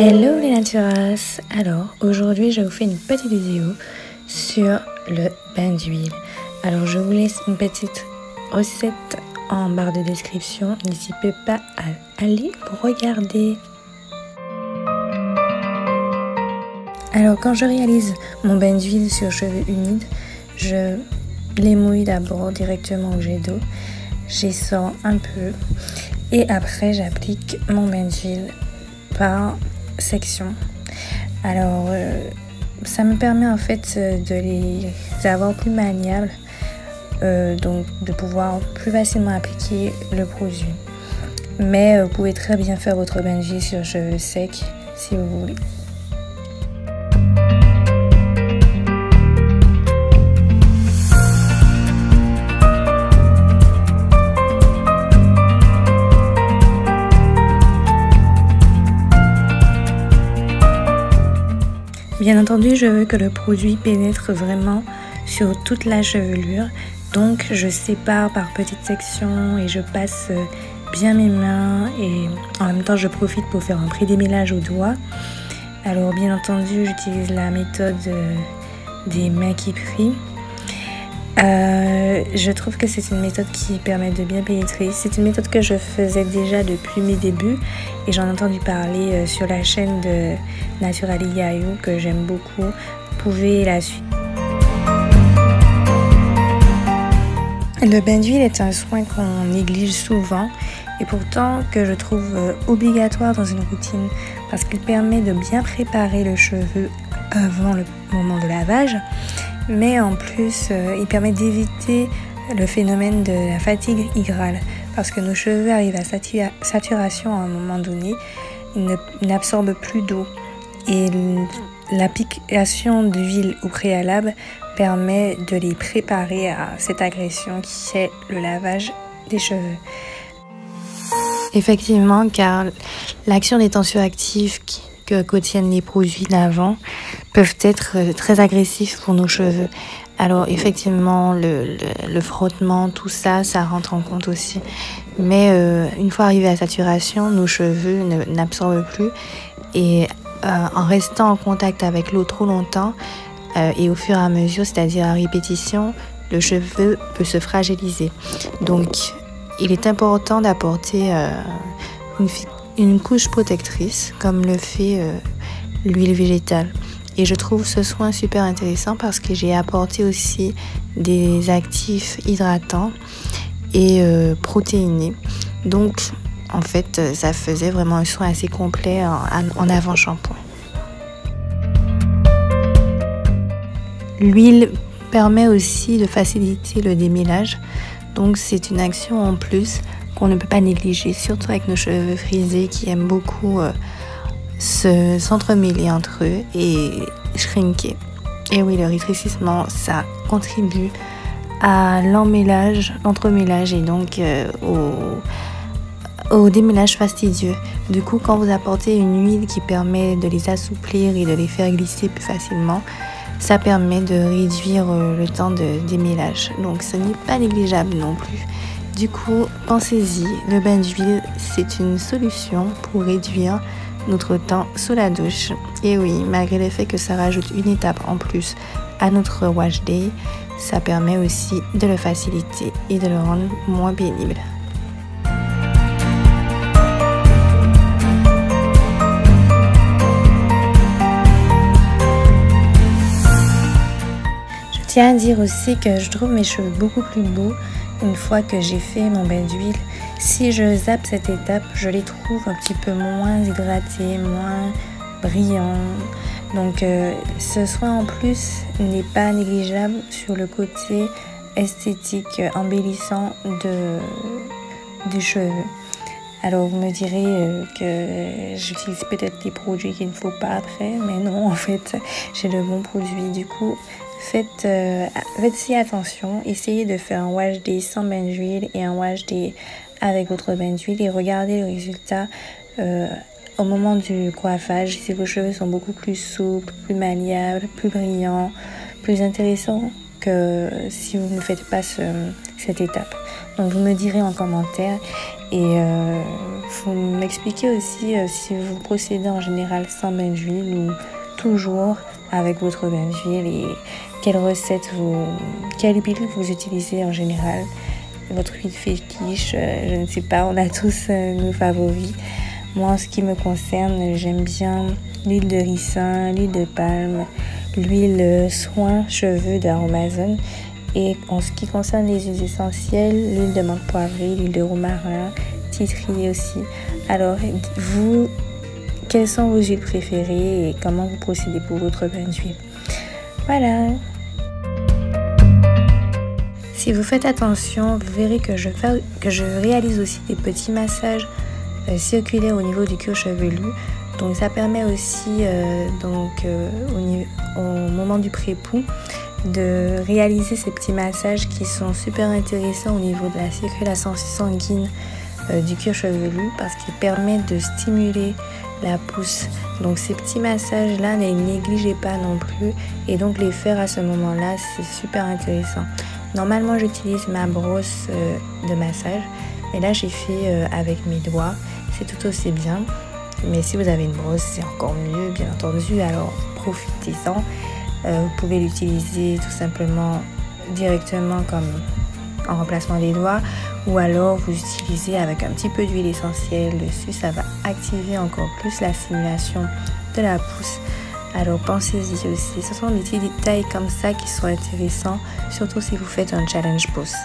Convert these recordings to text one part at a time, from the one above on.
Hello les naturas. Alors aujourd'hui je vous fais une petite vidéo sur le bain d'huile. Alors je vous laisse une petite recette en barre de description. N'hésitez pas à aller regarder. Alors quand je réalise mon bain d'huile sur cheveux humides, je les mouille d'abord directement au jet d'eau. J'essorre un peu et après j'applique mon bain d'huile par section. Alors ça me permet en fait de les avoir plus maniables, donc de pouvoir plus facilement appliquer le produit. Mais vous pouvez très bien faire votre bain d'huile sur cheveux secs si vous voulez. Bien entendu, je veux que le produit pénètre vraiment sur toute la chevelure. Donc, je sépare par petites sections et je passe bien mes mains. Et en même temps, je profite pour faire un pré-démêlage au doigt. Alors, bien entendu, j'utilise la méthode des mains qui prient. Je trouve que c'est une méthode qui permet de bien pénétrer. C'est une méthode que je faisais déjà depuis mes débuts et j'en ai entendu parler sur la chaîne de Naturally Yayo que j'aime beaucoup. Vous pouvez la suivre. Le bain d'huile est un soin qu'on néglige souvent et pourtant que je trouve obligatoire dans une routine parce qu'il permet de bien préparer le cheveu avant le moment de lavage. Mais en plus, il permet d'éviter le phénomène de la fatigue hydrale parce que nos cheveux arrivent à saturation à un moment donné, ils n'absorbent plus d'eau et l'application d'huile au préalable permet de les préparer à cette agression qui est le lavage des cheveux. Effectivement, car l'action des tensioactifs que contiennent les produits lavants peuvent être très agressifs pour nos cheveux. Alors effectivement, le frottement, tout ça, ça rentre en compte aussi. Mais une fois arrivé à saturation, nos cheveux n'absorbent plus. Et en restant en contact avec l'eau trop longtemps, et au fur et à mesure, c'est-à-dire à répétition, le cheveu peut se fragiliser. Donc, il est important d'apporter une couche protectrice, comme le fait l'huile végétale. Et je trouve ce soin super intéressant parce que j'ai apporté aussi des actifs hydratants et protéinés. Donc, en fait, ça faisait vraiment un soin assez complet en avant-shampoing. L'huile permet aussi de faciliter le démêlage. Donc, c'est une action en plus qu'on ne peut pas négliger, surtout avec nos cheveux frisés qui aiment beaucoup s'entremêler entre eux et shrinker. Et oui, le rétrécissement, ça contribue à l'entremêlage et donc au démêlage fastidieux. Du coup, quand vous apportez une huile qui permet de les assouplir et de les faire glisser plus facilement, ça permet de réduire le temps de démêlage. Donc, ce n'est pas négligeable non plus. Du coup, pensez-y, le bain d'huile, c'est une solution pour réduire notre temps sous la douche. Et oui, malgré le fait que ça rajoute une étape en plus à notre wash day, ça permet aussi de le faciliter et de le rendre moins pénible. Je tiens à dire aussi que je trouve mes cheveux beaucoup plus beaux une fois que j'ai fait mon bain d'huile. Si je zappe cette étape, je les trouve un petit peu moins hydratés, moins brillants. Donc ce soin en plus n'est pas négligeable sur le côté esthétique embellissant du cheveu. Alors vous me direz que j'utilise peut-être des produits qu'il ne faut pas après, mais non, en fait j'ai de bons produits. Du coup, faites-y attention, essayez de faire un wash day sans bain d'huile et un wash day avec votre bain d'huile et regardez le résultat au moment du coiffage. Si vos cheveux sont beaucoup plus souples, plus malléables, plus brillants, plus intéressants que si vous ne faites pas cette étape. Donc vous me direz en commentaire et vous m'expliquez aussi si vous procédez en général sans bain d'huile ou toujours avec votre bain d'huile et quelle huile vous utilisez en général. Votre huile fétiche, je ne sais pas, on a tous nos favoris. Moi, en ce qui me concerne, j'aime bien l'huile de ricin, l'huile de palme, l'huile soin cheveux d'Aromazone. Et en ce qui concerne les huiles essentielles, l'huile de menthe poivrée, l'huile de romarin, titri aussi. Alors, vous, quelles sont vos huiles préférées et comment vous procédez pour votre bain d'huile? Voilà. Si vous faites attention, vous verrez que je réalise aussi des petits massages circulaires au niveau du cuir chevelu. Donc ça permet aussi au moment du pré-poux de réaliser ces petits massages qui sont super intéressants au niveau de la circulation sanguine du cuir chevelu parce qu'ils permettent de stimuler la pousse. Donc ces petits massages là, ne les négligez pas non plus et donc les faire à ce moment-là, c'est super intéressant. Normalement j'utilise ma brosse de massage et là j'ai fait avec mes doigts, c'est tout aussi bien. Mais si vous avez une brosse, c'est encore mieux, bien entendu, alors profitez-en. Vous pouvez l'utiliser tout simplement directement comme en remplacement des doigts ou alors vous utilisez avec un petit peu d'huile essentielle dessus, ça va activer encore plus la stimulation de la pousse. Alors pensez-y aussi, ce sont des petits détails comme ça qui sont intéressants, surtout si vous faites un challenge pouce.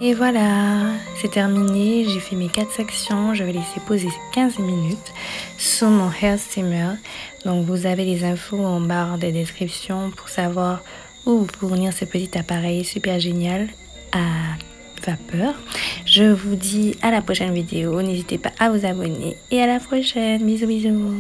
Et voilà, c'est terminé, j'ai fait mes 4 sections, je vais laisser poser 15 minutes sur mon hair steamer. Donc vous avez les infos en barre de description pour savoir où vous fournir ce petit appareil super génial à vapeur. Je vous dis à la prochaine vidéo, n'hésitez pas à vous abonner et à la prochaine, bisous bisous.